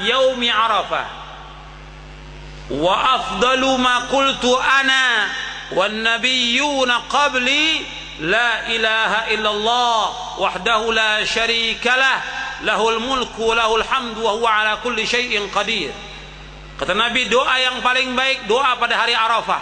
yaumi Arafah wa afdalu ma qultu ana wan nabiyyuna qabli la ilaha illallah wahdahu la syarikalah lahul mulku wa lahul hamdu wa huwa ala kulli syai'in qadir. Kata Nabi, doa yang paling baik doa pada hari Arafah.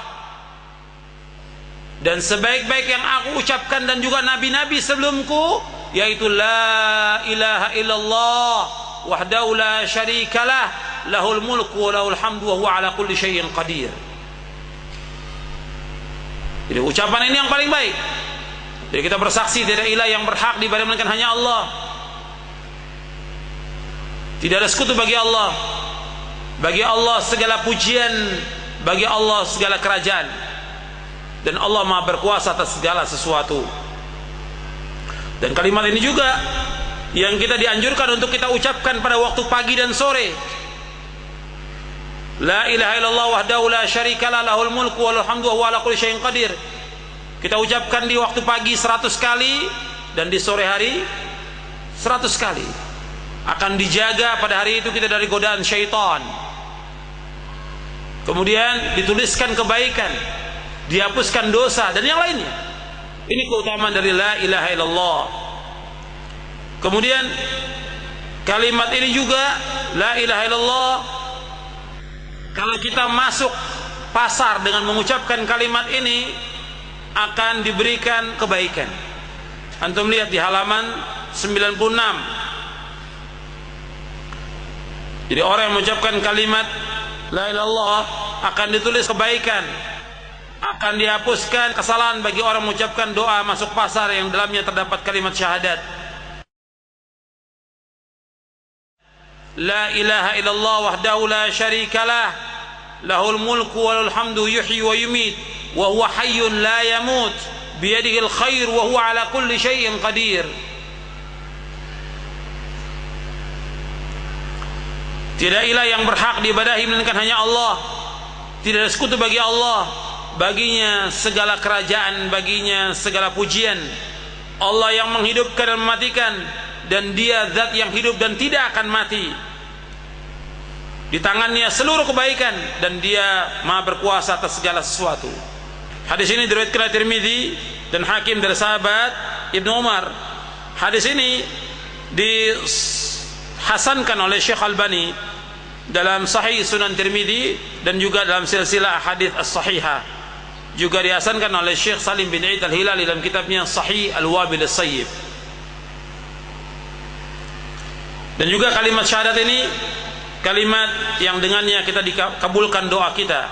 Dan sebaik-baik yang aku ucapkan dan juga nabi-nabi sebelumku, yaitu la ilaha illallah wahdahu la syarikalah lahul mulku wa lahul hamdu wa huwa ala kulli syai'in qadir. Jadi ucapan ini yang paling baik. Jadi kita bersaksi tidak ilah yang berhak diibadahi melainkan hanya Allah. Tidak ada sekutu bagi Allah. Bagi Allah segala pujian, bagi Allah segala kerajaan. Dan Allah Maha berkuasa atas segala sesuatu. Dan kalimat ini juga yang kita dianjurkan untuk kita ucapkan pada waktu pagi dan sore. La ilaha illallah wahdahu la syarikalah lahul mulku wa lahul hamdu wa huwa ala kulli syai'in qadir. Kita ucapkan di waktu pagi 100 kali dan di sore hari 100 kali. Akan dijaga pada hari itu kita dari godaan syaitan. Kemudian dituliskan kebaikan, dihapuskan dosa dan yang lainnya. Ini keutamaan dari la ilaha illallah. Kemudian kalimat ini juga la ilaha illallah, kalau kita masuk pasar dengan mengucapkan kalimat ini akan diberikan kebaikan. Antum lihat di halaman 96. Jadi orang yang mengucapkan kalimat la ilaha illallah akan ditulis kebaikan, akan dihapuskan kesalahan bagi orang mengucapkan doa masuk pasar yang dalamnya terdapat kalimat syahadat. La ilaha illallah wahdahu la syarikalah lahul mulku wa lahul hamdu yuhyi wa yumit wa huwa hayyun la yamut biyadihil khair wa huwa ala kulli syai'in qadir. Tidak ilah yang berhak diibadahi melainkan hanya Allah. Tidak ada sekutu bagi Allah. Baginya segala kerajaan, baginya segala pujian. Allah yang menghidupkan dan mematikan, dan Dia zat yang hidup dan tidak akan mati. Di tangannya seluruh kebaikan dan Dia Maha berkuasa atas segala sesuatu. Hadis ini diriwayatkan oleh Tirmidzi dan Hakim dari sahabat Ibnu Umar. Hadis ini dihasankan oleh Syekh Albani dalam Sahih Sunan Tirmidzi dan juga dalam silsilah hadis as-sahihah. Juga dihasankan oleh Syekh Salim bin Eid al-Hilali dalam kitabnya Sahih Al-Wabil As-Sayyib. Dan juga kalimat syahadat ini kalimat yang dengannya kita dikabulkan doa kita.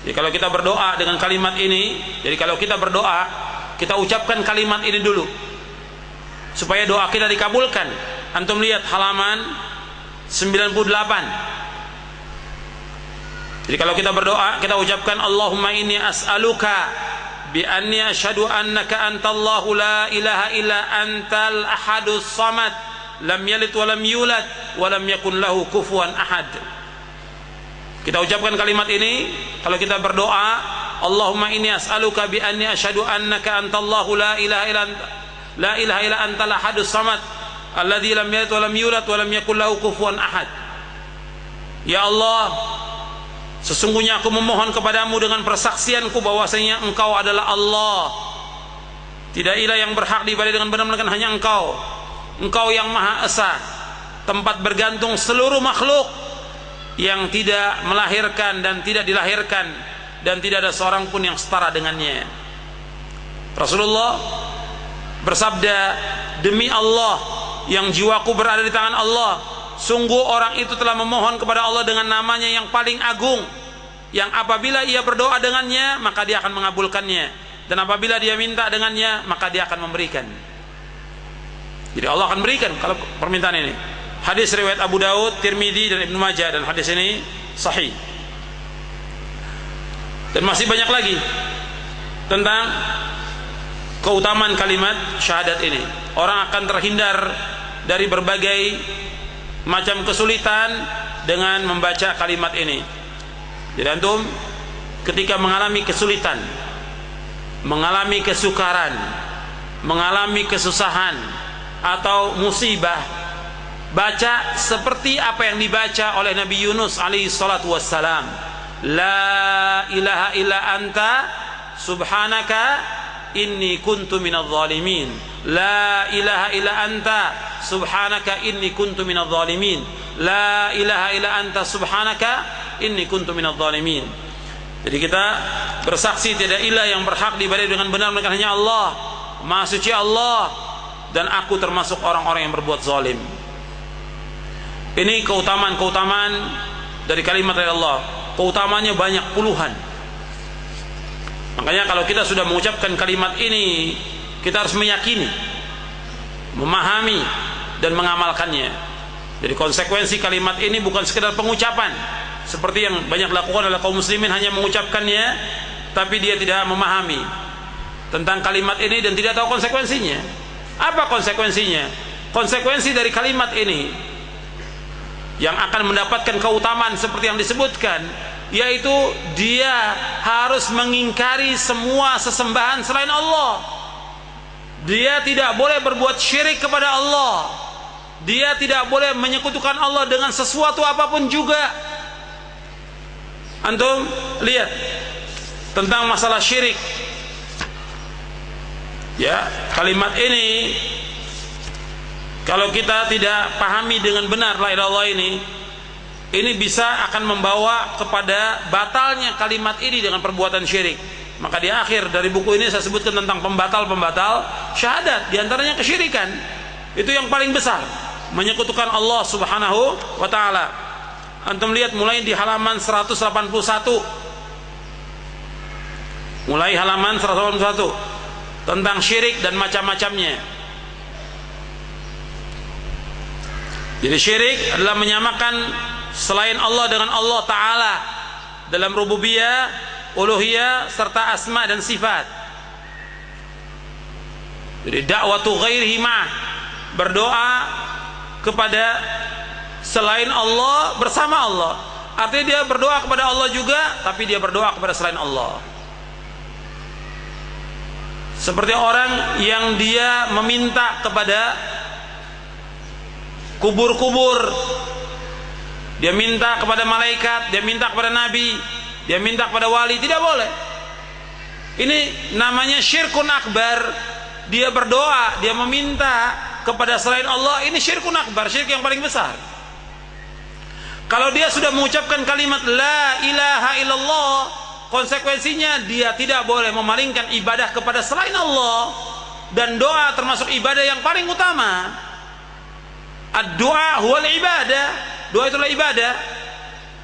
Jadi kalau kita berdoa dengan kalimat ini, jadi kalau kita berdoa, kita ucapkan kalimat ini dulu supaya doa kita dikabulkan. Antum lihat halaman 98. Jadi kalau kita berdoa, kita ucapkan Allahumma inni as'aluka bi anni asyhadu annaka antallahu la ilaha illa antal ahadus samad lam yalid wa lam yulad wa lam yakun lahu kufuwan ahad. Kita ucapkan kalimat ini kalau kita berdoa, Allahumma inni as'aluka bi anni asyhadu annaka antallahu la ilaha illa antal ahadus samad alladzi lam yalid wa lam yulad wa lam yakul lahu kufuwan ahad. Ya Allah, sesungguhnya aku memohon kepadamu dengan persaksianku bahwasanya Engkau adalah Allah. Tidak ilah yang berhak diibadahi dengan benar melainkan hanya Engkau. Engkau yang Maha Esa, tempat bergantung seluruh makhluk, yang tidak melahirkan dan tidak dilahirkan, dan tidak ada seorang pun yang setara dengannya. Rasulullah bersabda, demi Allah yang jiwaku berada di tangan Allah, sungguh orang itu telah memohon kepada Allah dengan namanya yang paling agung, yang apabila ia berdoa dengannya maka Dia akan mengabulkannya, dan apabila dia minta dengannya maka Dia akan memberikan. Jadi Allah akan berikan kalau permintaan ini. Hadis riwayat Abu Daud, Tirmidzi dan Ibnu Majah, dan hadis ini sahih. Dan masih banyak lagi tentang keutamaan kalimat syahadat ini. Orang akan terhindar dari berbagai macam kesulitan dengan membaca kalimat ini. Jadi antum ketika mengalami kesulitan, mengalami kesukaran, mengalami kesusahan atau musibah, baca seperti apa yang dibaca oleh Nabi Yunus alaihi salatu wassalam. La ilaha illa anta subhanaka inni kuntu minadh dhalimin. La ilaha illa anta subhanaka inni kuntu minadh dhalimin. La ilaha illa anta subhanaka inni kuntu minadh dhalimin. Jadi kita bersaksi tidak ilah yang berhak diibadahi dengan benar melainkan hanya Allah. Maha suci Allah, dan aku termasuk orang-orang yang berbuat zalim. Ini keutamaan-keutamaan dari kalimat dari Allah. Keutamanya banyak puluhan. Makanya kalau kita sudah mengucapkan kalimat ini, kita harus meyakini, memahami, dan mengamalkannya. Jadi konsekuensi kalimat ini bukan sekedar pengucapan seperti yang banyak dilakukan oleh kaum muslimin, hanya mengucapkannya tapi dia tidak memahami tentang kalimat ini dan tidak tahu konsekuensinya. Apa konsekuensinya? Konsekuensi dari kalimat ini yang akan mendapatkan keutamaan seperti yang disebutkan, yaitu dia harus mengingkari semua sesembahan selain Allah. Dia tidak boleh berbuat syirik kepada Allah. Dia tidak boleh menyekutukan Allah dengan sesuatu apapun juga. Antum lihat tentang masalah syirik. Ya, kalimat ini kalau kita tidak pahami dengan benar la ilaha illallah ini bisa akan membawa kepada batalnya kalimat ini dengan perbuatan syirik. Maka di akhir dari buku ini saya sebutkan tentang pembatal-pembatal syahadat, di antaranya kesyirikan. Itu yang paling besar, menyekutukan Allah Subhanahu wa taala. Antum lihat mulai di halaman 181. Mulai halaman 181 tentang syirik dan macam-macamnya. Jadi syirik adalah menyamakan selain Allah dengan Allah Ta'ala dalam rububiyah, uluhiyah, serta asma dan sifat. Jadi dakwatu ghairihi ma'ah, berdoa kepada selain Allah bersama Allah. Artinya dia berdoa kepada Allah juga, tapi dia berdoa kepada selain Allah. Seperti orang yang dia meminta kepada kubur-kubur, dia minta kepada malaikat, dia minta kepada nabi, dia minta kepada wali, tidak boleh. Ini namanya syirkun akbar. Dia berdoa, dia meminta kepada selain Allah, ini syirkun akbar, syirik yang paling besar. Kalau dia sudah mengucapkan kalimat la ilaha illallah, konsekuensinya dia tidak boleh memalingkan ibadah kepada selain Allah, dan doa termasuk ibadah yang paling utama. Ad-du'a huwal ibadah, doa itulah ibadah.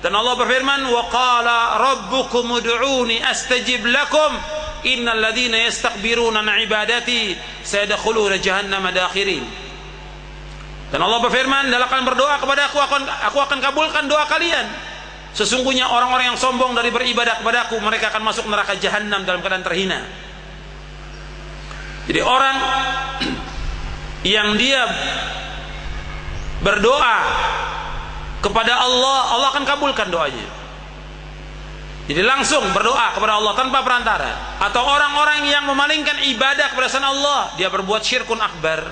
Dan Allah berfirman, wa qala rabbukum ud'uni astajib lakum innal ladzina yastakbiruna an ibadati sayadkhuluna jahannama dakhirin. Dan Allah berfirman, dalam kalian berdoa kepada aku akan kabulkan doa kalian. Sesungguhnya orang-orang yang sombong dari beribadah kepadaku, mereka akan masuk neraka jahanam dalam keadaan terhina. Jadi orang yang dia berdoa kepada Allah, Allah akan kabulkan doanya. Jadi langsung berdoa kepada Allah tanpa perantara. Atau orang-orang yang memalingkan ibadah kepada selain Allah, dia berbuat syirkun akbar,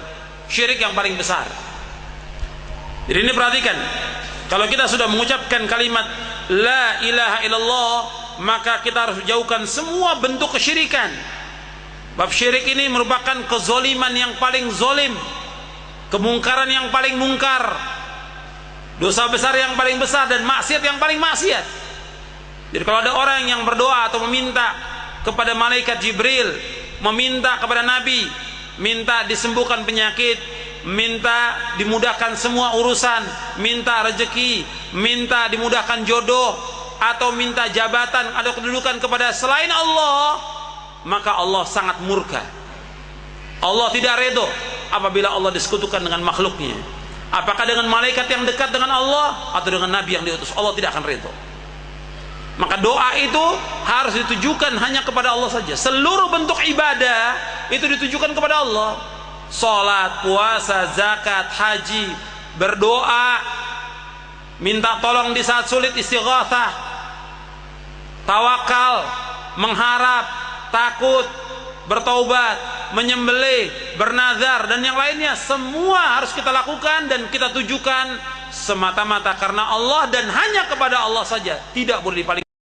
syirik yang paling besar. Jadi ini perhatikan, kalau kita sudah mengucapkan kalimat la ilaha illallah, maka kita harus jauhkan semua bentuk kesyirikan. Bab syirik ini merupakan kezoliman yang paling zolim, kemungkaran yang paling mungkar, dosa besar yang paling besar, dan maksiat yang paling maksiat. Jadi kalau ada orang yang berdoa atau meminta kepada malaikat Jibril, meminta kepada Nabi, minta disembuhkan penyakit, minta dimudahkan semua urusan, minta rezeki, minta dimudahkan jodoh, atau minta jabatan atau kedudukan kepada selain Allah, maka Allah sangat murka. Allah tidak redho apabila Allah disekutukan dengan makhluknya. Apakah dengan malaikat yang dekat dengan Allah atau dengan Nabi yang diutus, Allah tidak akan redho. Maka doa itu harus ditujukan hanya kepada Allah saja. Seluruh bentuk ibadah itu ditujukan kepada Allah. Salat, puasa, zakat, haji, berdoa, minta tolong di saat sulit, istighatsah, tawakal, mengharap, takut, bertaubat, menyembelih, bernazar dan yang lainnya, semua harus kita lakukan dan kita tujukan semata-mata karena Allah dan hanya kepada Allah saja, tidak boleh dipalingkan.